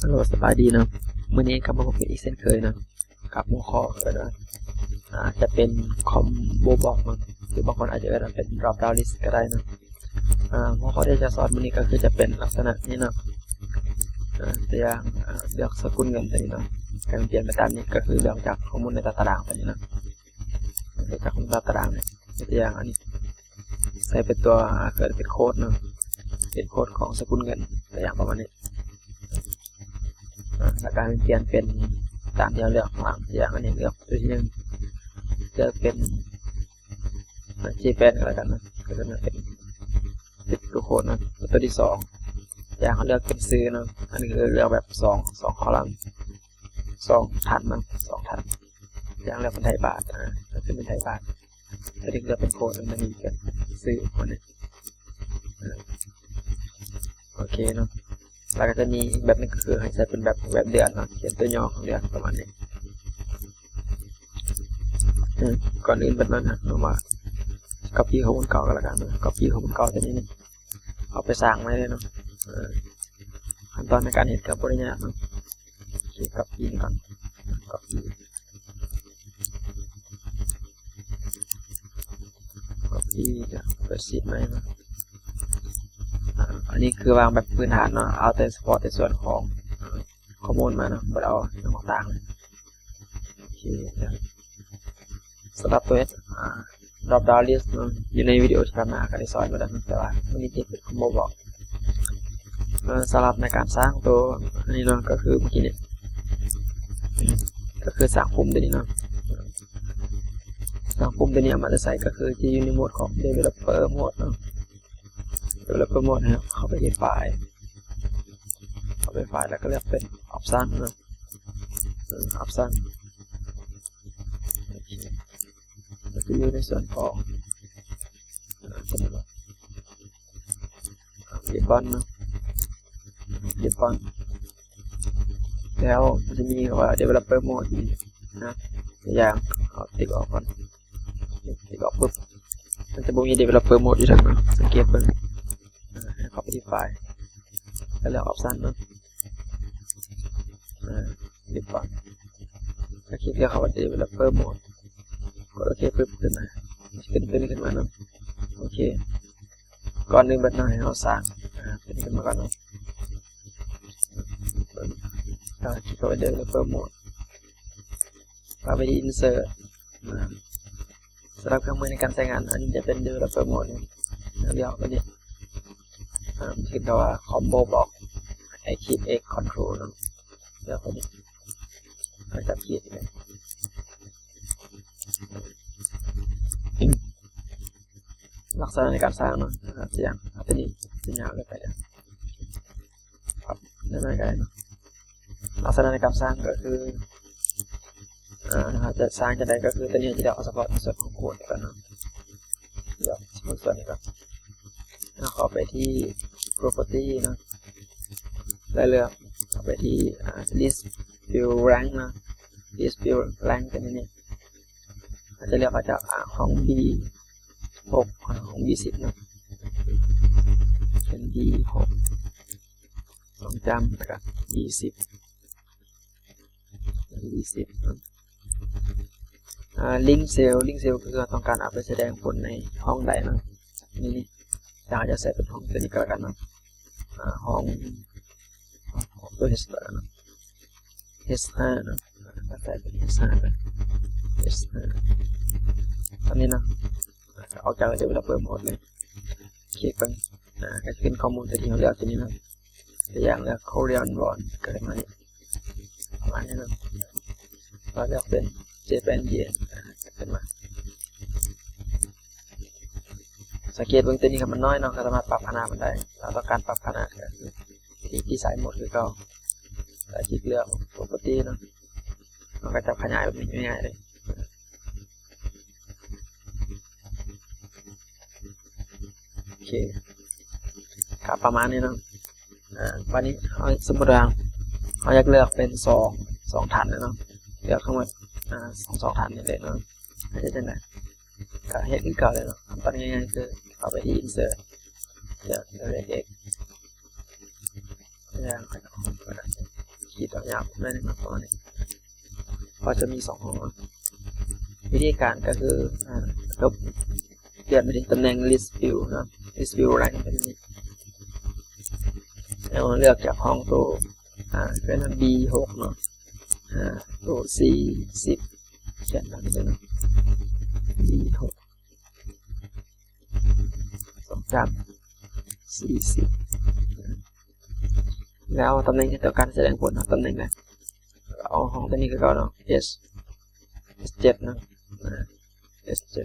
ฮัลโหลสบายดีนะมื้อนี้กลับมาพบกันอีกเช่นเคยนะกับหัวข้อนะจะเป็นคอมโบบอกนะหรือบางคนอาจจะเรียกเป็น drop down list ก็ได้นะหัวข้อที่จะสอนมื้อนี้ก็คือจะเป็นลักษณะนี้นะตัวอย่างเลือกสกุลเงินตัวนี้นะการเปลี่ยนไปตามนี้ก็คือเลือกจากข้อมูลในตารางตัวนี้นะเลือกจากข้อมูลตารางเนี่ยตัวอย่างอันนี้ใส่เป็นตัวเกิดเป็นโค้ดนะเป็นโค้ดของสกุลเงินตัวอย่างประมาณนี้และการเปลี่ยนเป็นตามที่เราเลือกข้างหลังอย่างอันนี้เลือกตัวที่หนึ่งเลือกเป็น JPEG ก็แล้วกันนะก็จะเป็นตัวโค้ดนะตัวที่สองอย่างเขาเลือกเป็นซื้อนะอันนี้คือเลือกแบบสองคอลัมน์2 ทันนะ2 ทันอย่างเลือกเป็นไทยบาทก็คือเป็นไทยบาทตัวที่เลือกเป็นโค้ดมันมีกันซื้อคนนี้โอเคเนาะแล้วก็จะมีแบบนึงคือให้ใช้เป็นแบบเดือนนะเขียนตัวย่อของเดือนประมาณนี้ก่อนอื่นเป็นนั้นนะเรามา copy ข้อมูลเก่ากันแล้วกันนะ copy ข้อมูลเก่าตัวนี้เอาไปสร้างไว้เลยเนาะขั้นตอนในการเห็นกับบริญญาเนาะcopy ก่อน copy จะเปิดซีดไหมนะอันนี้คือวางแบบพื้นฐานเนาะเอาแต่เฉพาะในส่วนของข้อมูลมาเนาะไม่เอาเรื่องต่างๆโอเคสำหรับตัวdrop down list อยู่ในวิดีโอที่ผ่านมาก็ได้สอนมาแล้วแต่ว่าวันนี้จะเป็นคอมโบบอกสำหรับในการสร้างตัวอันนี้เนาะก็คือเมื่อกี้เนี่ยก็คือสร้างปุ่มตัวนี้เนาะสร้างปุ่มตัวนี้มาจะใส่ก็คือที่อยู่ในโหมดของ developer mode เนาะ developer mode นะครับเข้าไปที่ไฟล์แล้วก็เลือกเป็น option เนาะoption จะอยู่ในส่วนของribbon เนาะ ribbon แล้วมันจะมีว่า developer mode นะอย่างเอาติ๊กออกก่อนติ๊กออกปุ๊บมันจะมี developer mode อยู่ทางนั้นสังเกตเบิ่งเข้าไปที่ไฟล์แล้วเลือก option เนาะribbon ถ้าคลิกเลือกเข้าไป developer mode กดโอเคปุ๊บขึ้นมาขึ้นมาเนาะโอเคก่อนหนึ่งบัดหน่อยเราสร้างขึ้นมาก่อนเนาะคลิกเข้าไป developer mode ไปที่ insert สำหรับเครื่องมือในการใช้งานอันนี้จะเป็น developer mode เรียกว่านี้คิดว่า combo block active x control เนาะเรียกว่านี้จับคีย์เลยลักษณะในการสร้างเนาะอย่างตัวนี้จะยาวเลยไปเลยครับได้ไหมกันลักษณะในการสร้างก็คือจะสร้างจะได้ก็คือตัวนี้จะได้เอาเฉพาะส่วนของโค้ดกันนะเดี๋ยวส่วนนี้ก่อนเข้าไปที่ property นะได้เลือกเข้าไปที่list view rank นะ list view rank ตัวนี้จะเลือกมาจากห้อง B6 ห้อง B10 นะเป็น B6 ต้องจำนะครับ B10 ลิงก์เซลล์คือต้องการเอาไปแสดงผลในห้องใดนะนี่อยากจะใส่เป็นห้องตัวนี้ก็แล้วกันนะห้องตัว H ก็แล้วนะ H5 นะก็ใส่เป็น H5 ไป H5 ตอนนี้นะเอาจาก developer mode เลยคลิกไปก็จะขึ้นข้อมูลที่เราเลือกตัวนี้นะตัวอย่างเลือก Korean won ก็ได้มาเนี่ยประมาณนี้นะเราเลือกเป็น Japan yen ขึ้นมาสังเกตเบื้องต้นนี้ครับมันน้อยเนาะก็สามารถปรับขนาดมันได้เราต้องการปรับขนาดที่สายหมดคือก็คลิกเลือก property เนาะมันก็จะขยายแบบนี้ง่ายๆเลยโอเคครับประมาณนี้เนาะวันนี้สมมติว่าเราอยากเลือกเป็นสองฐานเนาะเลือกทั้งหมดสองฐานนี่เลยเนาะจะเป็นไงก็เห็นอีกก่อนเลยเนาะขั้นตอนง่ายๆคือเข้าไปที่ insert เลือก x อย่าง จะยาวได้นะครับประมาณนี้ก็จะมี2ห้องวิธีการก็คือลบเปลี่ยนไปที่ตำแหน่ง list view นะ list view อะไรกันเป็นนี้แล้วเลือกจากห้องตัวเป็น B6 เนาะตัว C10 เขียนแบบนี้นะ B6 2จับ40แล้วตำแหน่งที่ต้องการแสดงผลตำแหน่งไหนเอาห้องตัวนี้ก็เนาะ S7 นะ S7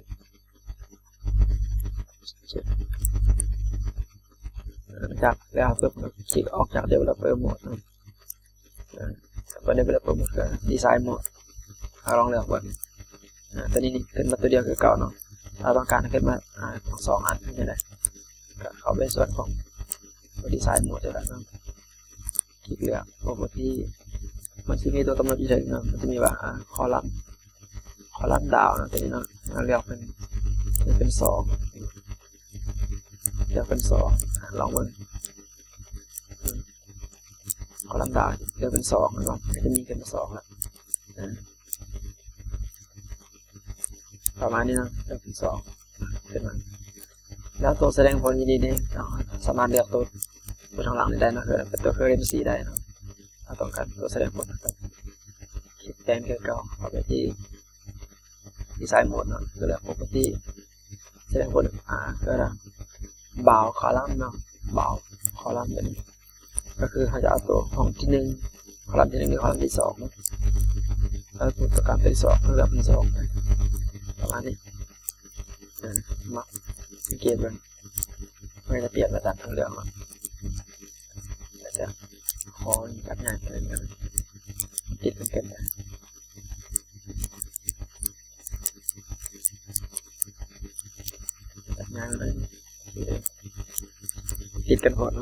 จากแล้วเพิ่มคลิกออกจาก Developer Mode นะเป็น Developer Mode ก็ Design Mode ลองเลือกว่าตัวนี้ขึ้นมาตัวเดียวคือเก่าเนาะเราต้องการขึ้นมาทั้ง2อันนี่แหละเข้าไปส่วนของ Design Mode ได้แล้วนะคลิกเลือก Property มันจะมีตัวกำหนดอยู่เลยนะมันจะมีว่าคอลัมน์ดาวนะตัวนี้เนาะเลือกเป็น2เลือกเป็น2ลองมันคอลัมน์ดาวเลือกเป็น2นะครับจะมีเป็น2แล้วประมาณนี้นะเลือกเป็น2ขึ้นมาแล้วตัวแสดงผลยินดีนี่สามารถเลือกตัวทางหลังได้นะเป็นตัว currency ได้นะถ้าต้องการตัวแสดงผลนะครับคลิกแทนเก่าเข้าไปที่Design Mode เนาะก็เลือก Property แสดงผลก็ได้บ่าวคอลัมน์เนาะบ่าวคอลัมน์เป็นก็คือเขาจะเอาตัวห้องที่1คอลัมน์ที่1หรือคอลัมน์ที่2เนาะแล้วตัวการเป็น2เลือกเป็น2ประมาณนี้มาสังเกตมันไม่จะเปลี่ยนระดับทางเลือกมันจะคอจับง่ายอะไรเงี้ยติดเป็นกันง่ายเลยติดกันหมด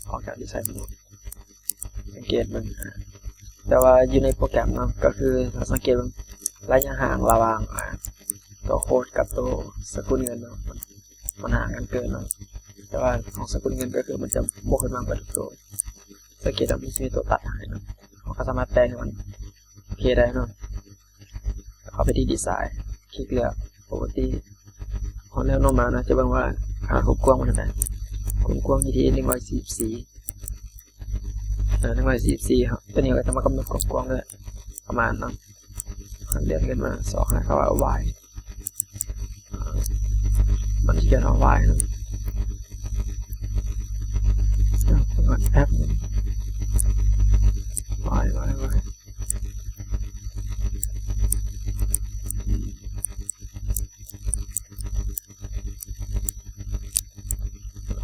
ออกจากดีไซน์หมดสังเกตมันแต่ว่าอยู่ในโปรแกรมเนาะก็คือเราสังเกตมันระยะห่างระหว่างตัวโค้ดกับตัวสกุลเงินเนาะมันห่างกันเกินเนาะแต่ว่าของสกุลเงินก็คือมันจะบวกขึ้นมาเป็นตัวสังเกตว่ามันจะมีตัวตัดให้เนาะเขาก็สามารถแปลงให้มันโอเคได้เนาะเข้าไปที่ดีไซน์คลิกเลือกปกติพอแล้วลงมานะจะบอกว่าความกว้างมันเท่าไหร่ความกว้างอยู่ที่144ครับตัวนี้ก็จะมากำหนดความกว้างเลยประมาณนั้นเรียนขึ้นมา2นะครับว่า y มันจะเขียนว่า y นะแอป y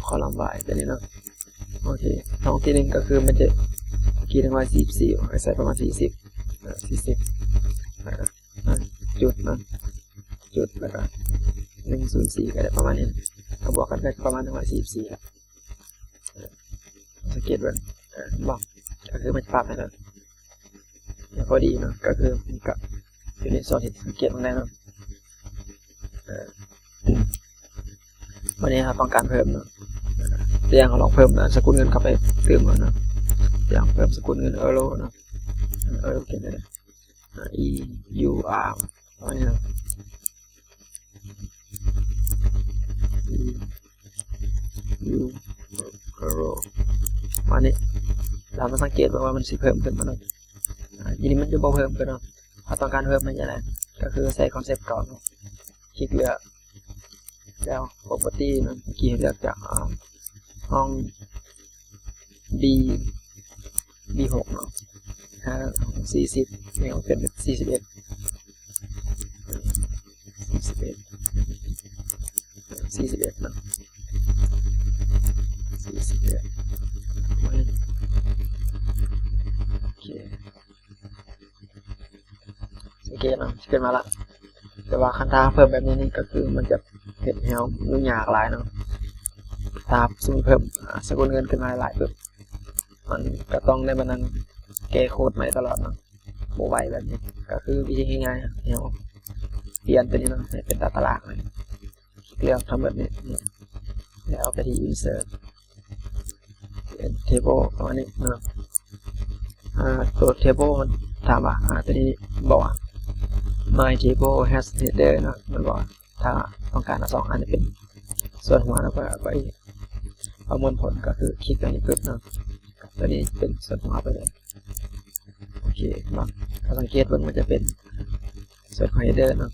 คอลัมน์ y ตัวนี้เนาะโอเคห้องที่1ก็คือมันจะกี่144ใส่ประมาณ40จุดนะจุดแล้วก็104ก็ได้ประมาณนี้ก็บวกกันก็ประมาณ144แล้วสังเกตว่าบอกก็คือมันปรับให้แล้วพอดีเนาะก็คือมันก็อยู่ในส่วนที่สังเกตมันได้เนาะวันนี้ครับต้องการเพิ่มเนาะอย่างเราลองเพิ่มสกุลเงินเข้าไปเติมก่อนนะอย่างเพิ่มสกุลเงินยูโรนะเขียนได้ EUR อันนี้นะยูโรอันนี้เรามาสังเกตว่ามันสิเพิ่มขึ้นมาเนาะทีนี้มันจะบ่เพิ่มขึ้นเนาะถ้าต้องการเพิ่มมันจะอะไรก็คือใส่คอนเซ็ปต์ก่อนคลิกเลือกแล้ว property นะเมื่อกี้เลือกจากห้อง B6 เนาะ40ไม่เอาเป็น41เนาะ41โอเคสังเกตเนาะขึ้นมาละแต่ว่าคันทางเพิ่มแบบนี้นี่ก็คือมันจะเห็นให้เรายุ่งยากหลายเนาะถ้าสมมติเพิ่มสกุลเงินขึ้นมาหลายปุ๊บมันก็ต้องได้มานั่งแก้โค้ดใหม่ตลอดเนาะโมไวแบบนี้ก็คือวิธีง่ายๆเนี่ยเปลี่ยนตัวนี้เนาะให้เป็นตารางเลยเลือกทำแบบนี้แล้วไปที่ insert table ประมาณนี้นะตัว table มันถามว่าตัวนี้บอกว่า my table has header นะมันบอกถ้าต้องการ2อันเป็นส่วนหัวแล้วก็ไปประมวลผลก็คือคลิกตัวนี้ปึ๊บนะตัวนี้เป็นส่วนหัวไปเลยโอเคเนาะถ้าสังเกตมันจะเป็นส่วนของ header เนาะ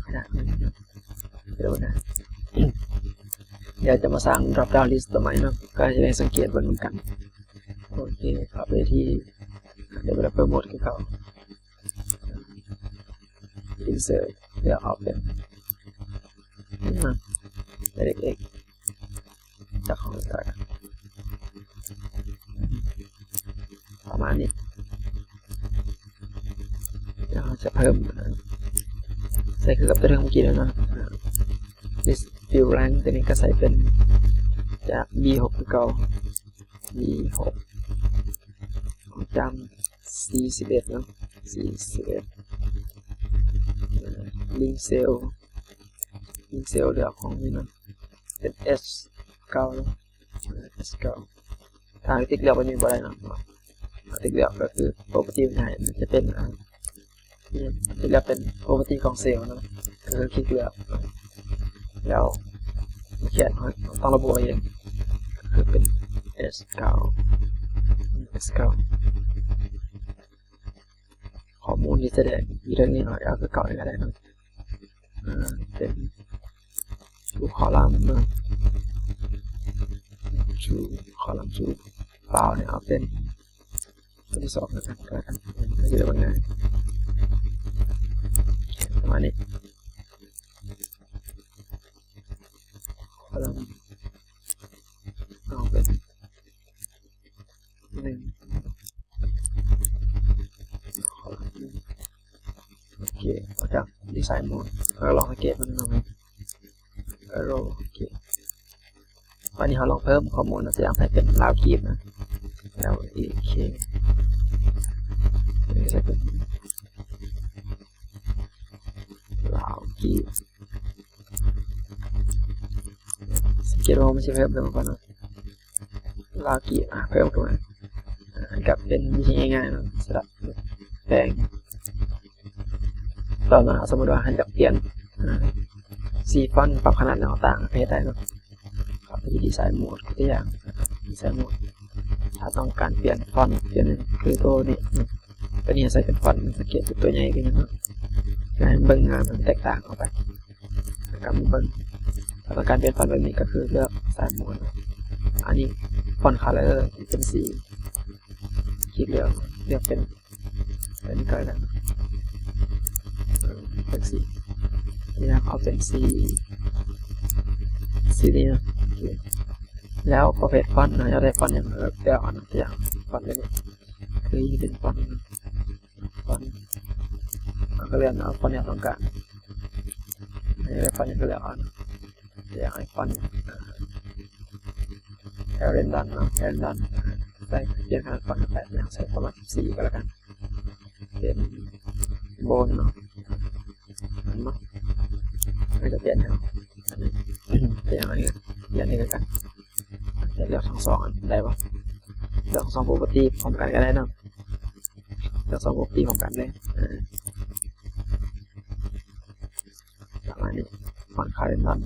ขนาดนี้เดี๋ยวนะเดี๋ยวจะมาสร้าง drop down list ตัวใหม่เนาะก็จะได้สังเกตเหมือนกันโอเคเข้าไปที่ developer mode คือเขา insert เดี๋ยวเอาเป็นเด็กๆจากของต่างประมาณนี้เราจะเพิ่มใส่คือกับตัวเรื่องเมื่อกี้แล้วนะ list view rank ตัวนี้ก็ใส่เป็นจาก B6 คือเก่า B6 ของจำ C11 เนาะ C11 link cell เลือกของนี่นะเป็น S9 เนาะ S9 ทางติ๊กเลือกมันมีอะไรนะติ๊กเลือกก็คือ property มันจะเป็นติ๊กเลือกเป็น property ของเซลล์นะก็คือคลิกเลือกแล้วเขียนต้องระบุเองคือเป็น S9 ข้อมูลที่แสดงมีเรื่องนี้หน่อยเอาคือเก่าก็ได้นะเป็นชูคอลัมน์นะชูคอลัมน์ชูเปล่าเนี่ยเอาเป็นตัวที่2นะครับก็แล้วกันไม่ใช่ว่าง่ายประมาณนี้คอลัมน์เอาเป็น1คอลัมน์โอเคเอาจากดีไซน์โหมดแล้วลองสังเกตมันหน่อยโอเควันนี้เราลองเพิ่มข้อมูลนะอย่างใส่เป็นลาวกีบนะแล้วโอเคใส่เป็นลาวกีบสังเกตว่าไม่ใช่เพิ่มก่อนนะลาวกีบเพิ่มขึ้นมากับเป็นวิธีง่ายๆนะสำหรับแปลงตอนสมมติว่าให้อยากเปลี่ยนสีฟอนต์ปรับขนาดหน้าต่างเพจได้เนาะครับที่ดีไซน์โหมดตัวอย่างดีไซน์โหมดถ้าต้องการเปลี่ยนฟอนต์คือตัวนี้ใส่เป็นฟอนต์สังเกตตัวใหญ่ขึ้นเนาะการเบิ้งมันแตกต่างออกไปการเบิ้งถ้าต้องการเปลี่ยนฟอนต์แบบนี้ก็คือเลือกดีไซน์โหมดอันนี้ฟอนต์คัลเลอร์เป็นสีคลิกเลือกเป็นนี้ก็ได้เป็นสีนี่นะเอาเป็นสีนี้นะแล้วประเภทฟอนต์นะจะได้ฟอนต์อย่างเดียวนะอย่างฟอนต์นี้คือเป็นฟอนต์ก็เรียกเอาฟอนต์อย่างต้องการได้ฟอนต์อย่างก็เรียกอย่างไอฟอนต์แอร์เรนดันนะแอร์เรนดันใส่เปลี่ยนขนาดฟอนต์8อย่างใส่ประมาณ14ก็แล้วกันเป็นโบนเนาะไม่จะเปลี่ยนแล้วเปลี่ยนอะไรกันเปลี่ยนนี่กันจะเลือกทั้ง2อันได้ปะเลือก2 property พร้อมกันก็ได้เนาะเลือก2 property พร้อมกันเลยประมาณนี้ฟอนต์คาเรนดัน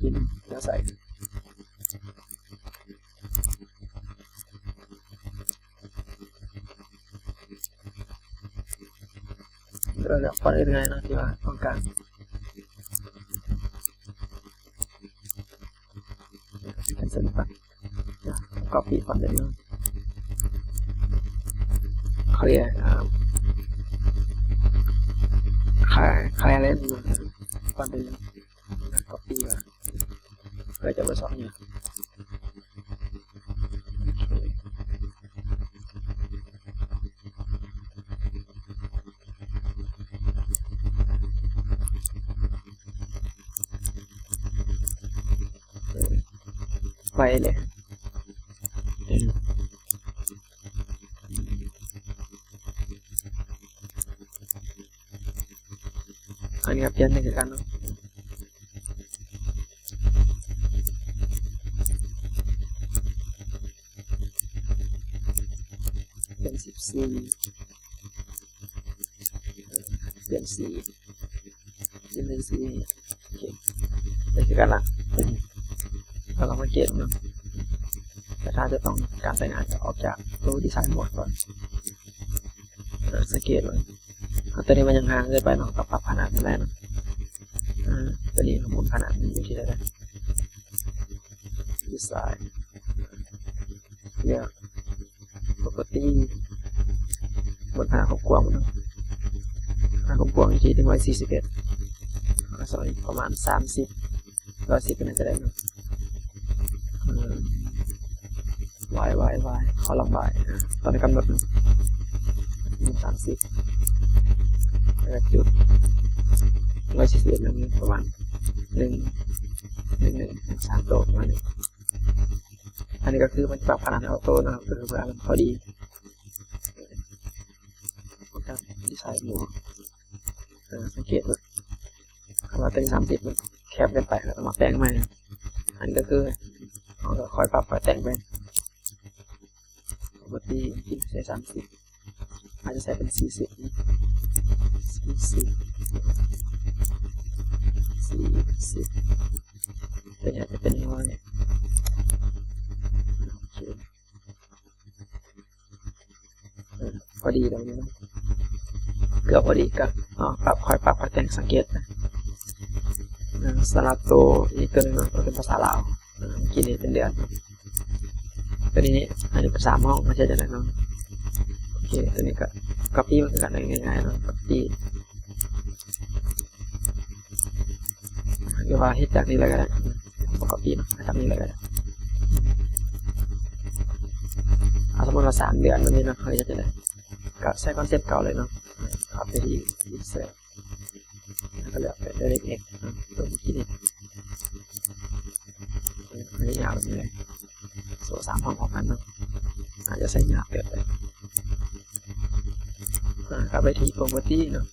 กินแล้วใส่เราเลือกฟอนต์อื่นไงนะที่ว่าต้องการเส้นไปcopy ฟอนต์ได้เลยเขาเรียกคลายเล่นฟอนต์ได้เลย copy มาเพื่อจะมาสอนเนี่ยไปเลยอันนี้ครับเปลี่ยนในการ 14เปลี่ยนสีเป็นสีโอเคนี่คือการละเราลองสังเกตเนาะแต่ถ้าจะต้องการใส่งานจะออกจากตัวดีไซน์โหมดก่อนสังเกตเลยตัวนี้มันยังห่างเกินไปเนาะกับปรับขนาดนั่นแหละเนาะตัวนี้หมุนขนาดอยู่ที่ไหนได้ดีไซน์เยอะปกติบนขนาดของกว้างเนาะขนาดของกว้างอยู่ที่141สอยประมาณ30 110เป็นจะได้เนาะy เขาลำบายตอนนี้กำหนด30แล้วจุด141นั่นประมาณ1 3 ตัวประมาณนี้อันนี้ก็คือมันปรับขนาดออโต้นะครับคือเวลามันพอดีการดีไซน์หมวกสังเกตว่าคำว่าเต็ม30มันแคบเกินไปแล้วมาแปลงใหม่อันนี้ก็คือเราคอยปรับคอยแต่งไปปกติที่ใช้30อาจจะใช้เป็น40ตัวนี้จะเป็นน้อยพอดีแล้วนี่นะเกือบพอดีก็คอยปรับคอยแต่งสังเกตนะสลับตัวอีกตัวนึงก็เป็นภาษาลาวกินนี่เป็นเดือนตัวนี้อันนี้เป็น3 ห้องไม่ใช่จะไหนเนาะโอเคตัวนี้ก็copyมันคือกันง่ายๆเนาะcopy หรือว่าให้จากนี้เลยก็ได้copy เนาะจากนี้เลยก็ได้สมมติว่า3 เดือนมันนี่นะเคยจะได้ก็ใช้คอนเซ็ปต์เก่าเลยเนาะขับไปที่เซลแล้วก็เลือกไปได้เล็กๆตัวที่นี่ไม่ยาวแบบนี้เลยโซ่3 ห้องพร้อมกันเนาะอาจจะใส่ยาวเกินไปกลับไปที่ property เนาะ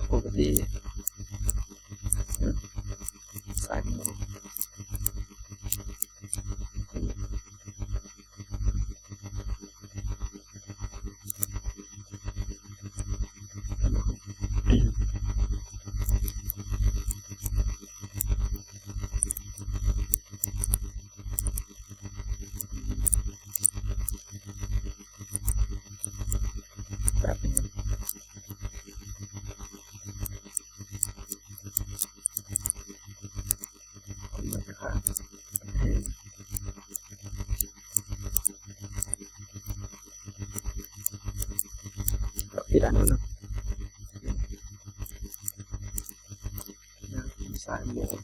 property ใส่แบบนี้ที่ด้านนู้นเนาะสายโหมด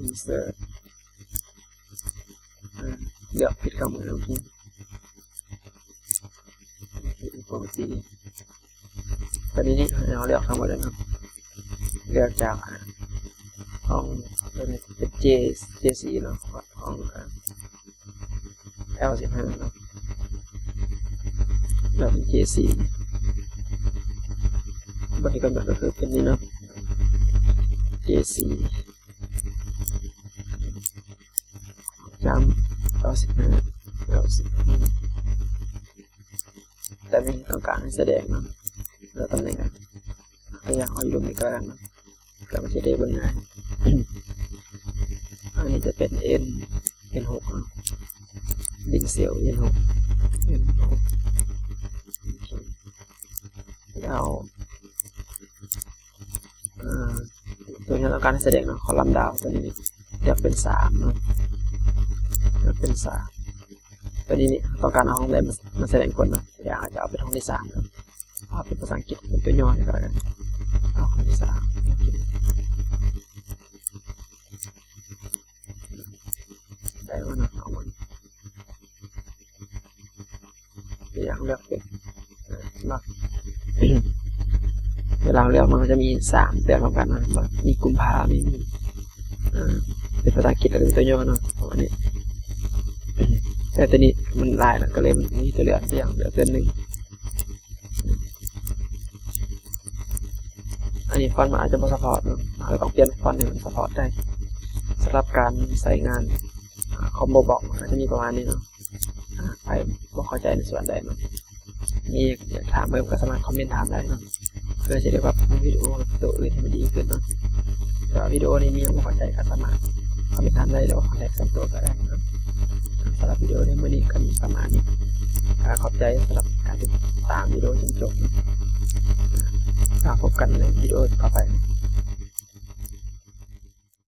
insert เลือกผิดคำเลยโอเคปกติตอนนี้เราเลือกทั้งหมดเลยครับเลือกจากห้องเป็น JC เนาะห้อง L15 เนาะแล้วเป็น JC บริกรรมก็คือเป็นนี้เนาะ JC จำL15 แต่ไม่ต้องการให้แสดงเนาะแล้วตำแหน่งพยายามเอาอยู่ตรงนี้กลางเนาะก็ไม่ใช่ได้บนงานอันนี้จะเป็น N6 ลิงเซล N6 เอาตัวนี้ต้องการให้แสดงเนาะคอลัมน์ดาวตัวนี้เรียกเป็น3เนาะเรียกเป็น3ตัวนี้ต้องการเอาห้องใดมาแสดงคนเนาะอยากจะเอาเป็นห้องที่3เนาะเอาเป็นภาษาอังกฤษเป็นตัวย่อก็แล้วกันเอาห้องที่3ได้ว่าเนาะเอาหมดอยากเลือกเป็นเนาะเวลาเลือกมันจะมี3เตือนพร้อมกันนะมีกุมภาไม่มีเป็นภาษาอังกฤษหรือตัวย่อเนาะอันนี้แต่ตัวนี้มันลายนะก็เลยมันมีตัวเหลืออย่างเหลือตัวนึงอันนี้ฟอนต์มันอาจจะไม่ซัพพอร์ตเนาะเราต้องเปลี่ยนฟอนต์ให้มันซัพพอร์ตได้สำหรับการใส่งานคอมโบบอกอาจจะมีประมาณนี้เนาะไปบ่เข้าใจในส่วนใดเนาะ นี่อยากถามเพิ่มก็สามารถคอมเมนต์ถามได้เนาะเพื่อจะได้ปรับวิดีโอตัวอื่นให้มันดีขึ้นเนาะแต่วิดีโอนี้มีไม่เข้าใจก็สามารถคอมเมนต์ถามได้หรือว่าคอนแทคส่วนตัวก็ได้นะสำหรับวิดีโอในมื้อนี้ก็มีประมาณนี้ขอบใจสำหรับการติดตามวิดีโอจนจบพบกันในวิดีโอต่อไป